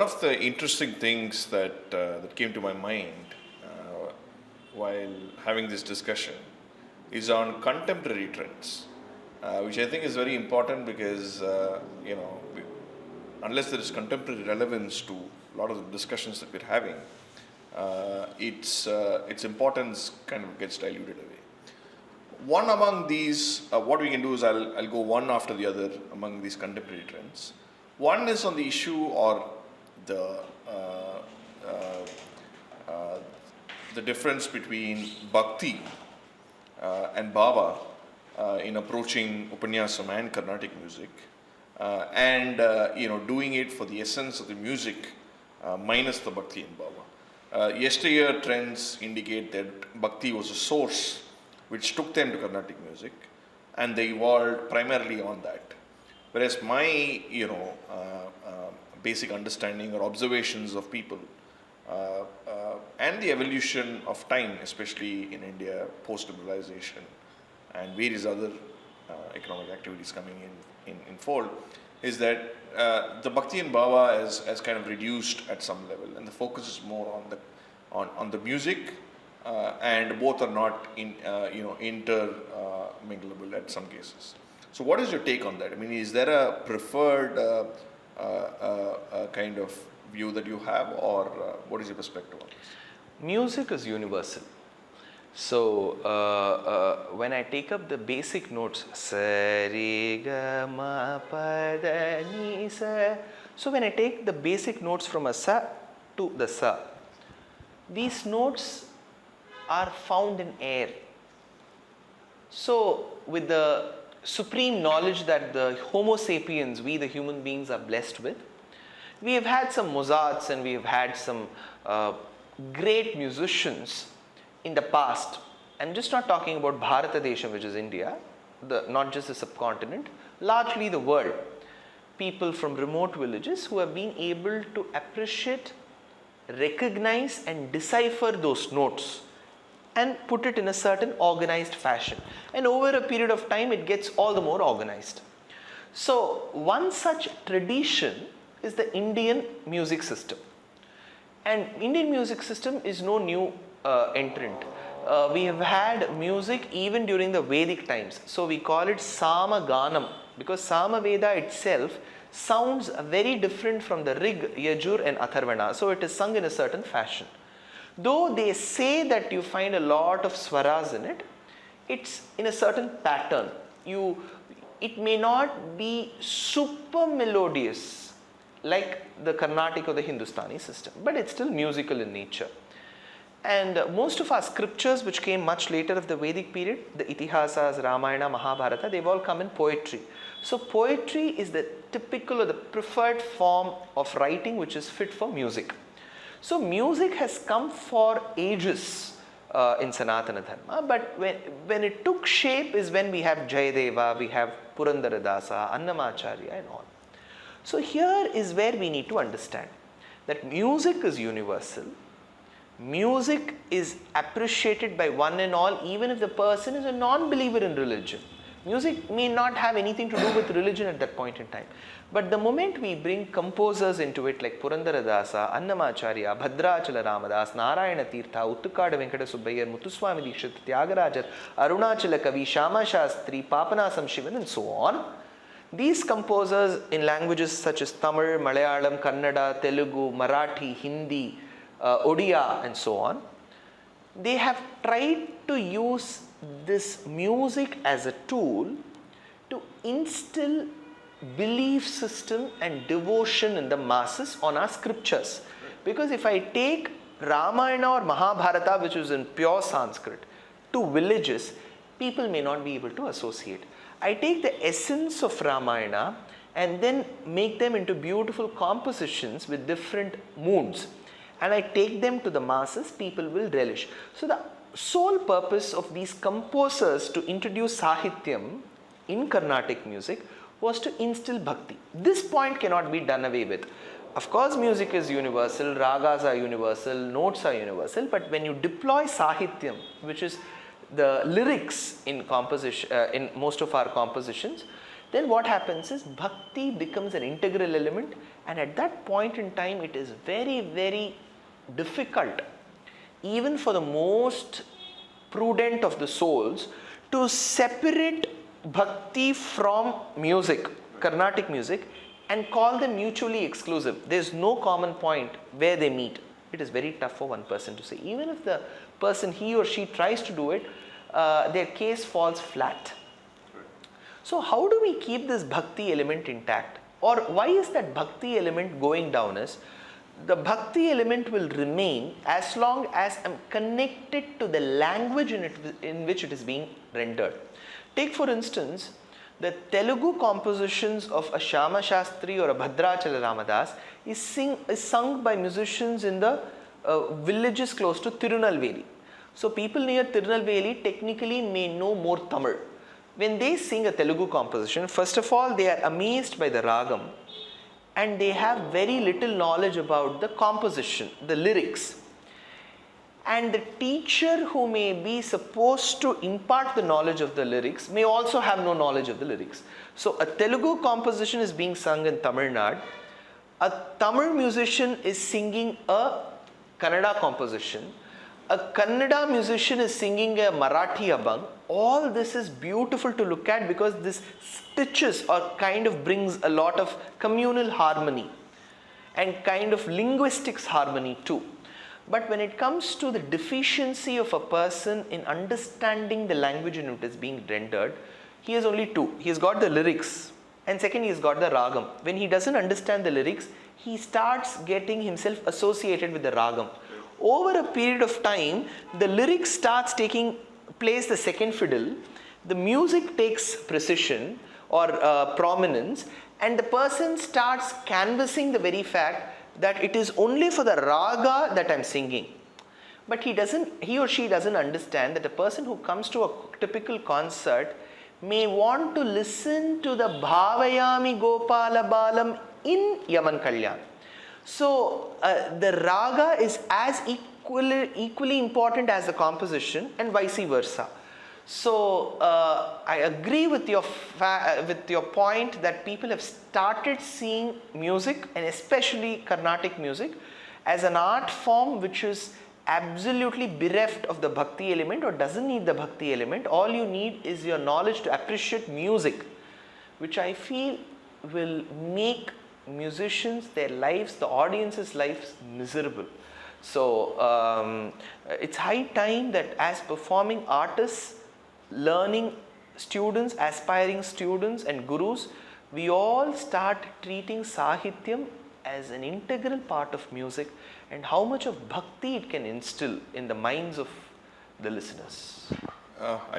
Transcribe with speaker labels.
Speaker 1: One of the interesting things that came to my mind while having this discussion is on contemporary trends, which I think is very important because unless there is contemporary relevance to a lot of the discussions that we're having, its importance kind of gets diluted away. One among these, what we can do is I'll go one after the other among these contemporary trends. One is on the issue or the the difference between bhakti and bhava in approaching upanyasam and Carnatic music, and doing it for the essence of the music minus the bhakti and bhava. Yesteryear trends indicate that bhakti was a source which took them to Carnatic music, and they evolved primarily on that. Whereas my basic understanding or observations of people and the evolution of time, especially in India, post-liberalization and various other economic activities coming in fold, is that the bhakti and bhava has kind of reduced at some level, and the focus is more on the music, and both are not interminglable at some cases. So what is your take on that? I mean, is there a preferred kind of view that you have, or what is your perspective on this?
Speaker 2: Music is universal. So when I take up the basic notes, sa re ga ma pa da ni sa, so when I take the basic notes from a sa to the sa, these notes are found in air. So with the supreme knowledge that the Homo sapiens, we the human beings, are blessed with, we have had some Mozarts and we have had some great musicians in the past. I'm just not talking about Bharata Desham, which is India, not just the subcontinent, largely the world. People from remote villages who have been able to appreciate, recognize and decipher those notes and put it in a certain organized fashion. And over a period of time, it gets all the more organized. So one such tradition is the Indian music system. And Indian music system is no new entrant. We have had music even during the Vedic times. So we call it Samaganam, because Samaveda itself sounds very different from the Rig, Yajur and Atharvana. So it is sung in a certain fashion. Though they say that you find a lot of swaras in it, it's in a certain pattern. It may not be super melodious like the Carnatic or the Hindustani system, but it's still musical in nature. And most of our scriptures, which came much later of the Vedic period, the Itihasas, Ramayana, Mahabharata, they've all come in poetry. So poetry is the typical or the preferred form of writing which is fit for music. So music has come for ages in Sanatana Dharma, but when it took shape is when we have Jayadeva, we have Purandaradasa, Annamacharya and all. So here is where we need to understand that music is universal. Music is appreciated by one and all, even if the person is a non-believer in religion. Music may not have anything to do with religion at that point in time. But the moment we bring composers into it like Purandaradasa, Annamacharya, Bhadrachala Ramadas, Narayana Tirtha, Uttukada Venkata Subbayar, Muthuswami Dikshit, Tyagarajar, Arunachala Kavi, Shama Shastri, Papanasam Shivan and so on, these composers in languages such as Tamil, Malayalam, Kannada, Telugu, Marathi, Hindi, Odia and so on, they have tried to use this music as a tool to instill belief system and devotion in the masses on our scriptures. Because if I take Ramayana or Mahabharata, which is in pure Sanskrit, to villages, people may not be able to associate. I take the essence of Ramayana and then make them into beautiful compositions with different moods, and I take them to the masses, people will relish. So the sole purpose of these composers to introduce Sahityam in Carnatic music was to instill bhakti. This point cannot be done away with. Of course, music is universal, ragas are universal, notes are universal, but when you deploy Sahityam, which is the lyrics in composition, in most of our compositions, then what happens is bhakti becomes an integral element And at that point in time, it is very, very difficult, even for the most prudent of the souls, to separate bhakti from music, Carnatic music, and call them mutually exclusive. There's no common point where they meet. It is very tough for one person to say. Even if the person, he or she, tries to do it, their case falls flat. So how do we keep this bhakti element intact? Or why is that bhakti element going down? Is the bhakti element will remain as long as I'm connected to the language in which it is being rendered. Take for instance, the Telugu compositions of a Shyama Shastri or a Bhadrachala Ramadas is sung by musicians in the villages close to Tirunelveli. So people near Tirunelveli technically may know more Tamil. When they sing a Telugu composition, first of all, they are amazed by the ragam and they have very little knowledge about the composition, the lyrics. And the teacher who may be supposed to impart the knowledge of the lyrics may also have no knowledge of the lyrics. So a Telugu composition is being sung in Tamil Nadu. A Tamil musician is singing a Kannada composition. A Kannada musician is singing a Marathi abang. All this is beautiful to look at because this stitches or kind of brings a lot of communal harmony and kind of linguistics harmony too. But when it comes to the deficiency of a person in understanding the language in which it is being rendered, he has only two. He has got the lyrics and second, he has got the ragam. When he doesn't understand the lyrics, he starts getting himself associated with the ragam. Over a period of time, the lyrics starts taking place the second fiddle, the music takes precision or prominence, and the person starts canvassing the very fact that it is only for the raga that I'm singing. But he or she doesn't understand that a person who comes to a typical concert may want to listen to the Bhavayami Gopala Balam in Yaman Kalyan. So the raga is as equally important as the composition and vice versa. So I agree with your point that people have started seeing music and especially Carnatic music as an art form which is absolutely bereft of the bhakti element or doesn't need the bhakti element. All you need is your knowledge to appreciate music, which I feel will make musicians, their lives, the audience's lives miserable. So it's high time that as performing artists, learning students, aspiring students and gurus, we all start treating Sahityam as an integral part of music and how much of bhakti it can instill in the minds of the listeners.
Speaker 1: I